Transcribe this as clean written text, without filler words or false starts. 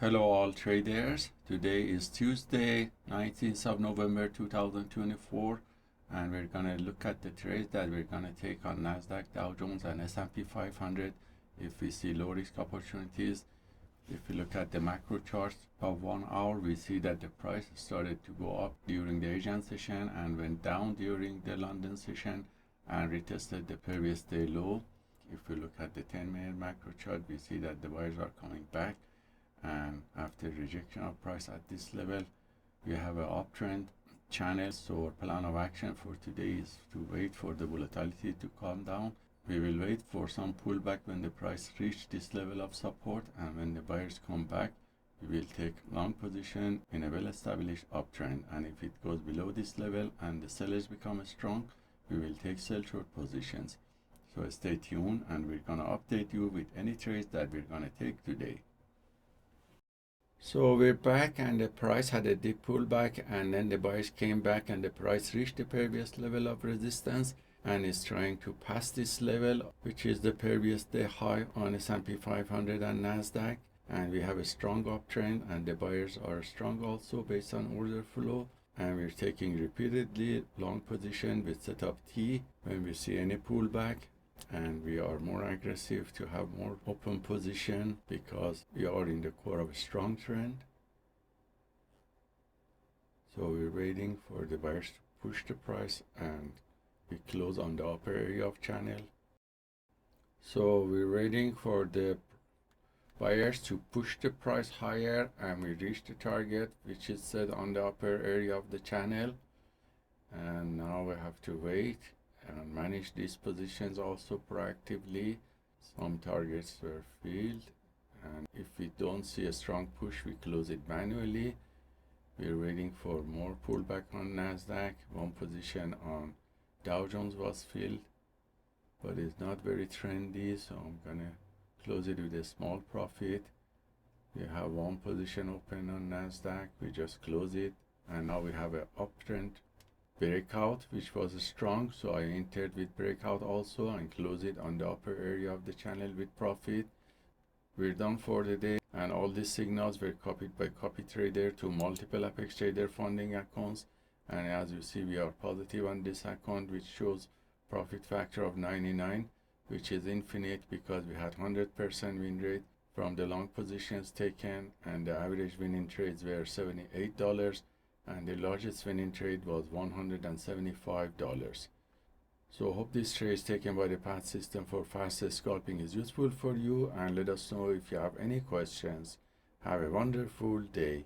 Hello all traders. Today is Tuesday, 19th of November 2024, and we're going to look at the trades that we're going to take on Nasdaq, Dow Jones, and S&P 500 if we see low risk opportunities. If we look at the macro charts of 1 hour, we see that the price started to go up during the Asian session and went down during the London session and retested the previous day low. If we look at the 10-minute macro chart, we see that the buyers are coming back, and after rejection of price at this level, we have an uptrend channel. So our plan of action for today is to wait for the volatility to calm down. We will wait for some pullback when the price reach this level of support, and when the buyers come back, we will take long position in a well-established uptrend. And if it goes below this level and the sellers become strong, we will take sell short positions. So stay tuned, and we're gonna update you with any trades that we're gonna take today. So we're back, and the price had a deep pullback, and then the buyers came back and the price reached the previous level of resistance and is trying to pass this level, which is the previous day high on S&P 500 and Nasdaq. And we have a strong uptrend, and the buyers are strong also based on order flow, and we're taking repeatedly long position with setup T when we see any pullback. And we are more aggressive to have more open position because we are in the core of a strong trend. So we're waiting for the buyers to push the price, and we close on the upper area of channel. So we're waiting for the buyers to push the price higher, and we reach the target which is set on the upper area of the channel. And now we have to wait and manage these positions also proactively. Some targets were filled, and if we don't see a strong push, we close it manually. We're waiting for more pullback on Nasdaq. One position on Dow Jones was filled, but it's not very trendy, so I'm gonna close it with a small profit. We have one position open on Nasdaq, we just close it, and now we have an uptrend breakout which was strong, so I entered with breakout also and close it on the upper area of the channel with profit. We're done for the day, and all these signals were copied by copy trader to multiple Apex Trader funding accounts. And as you see, we are positive on this account, which shows profit factor of 99, which is infinite because we had 100% win rate from the long positions taken, and the average winning trades were $78, and the largest winning trade was $175. So hope this trade is taken by the PAAT system for fast scalping is useful for you, and let us know if you have any questions. Have a wonderful day.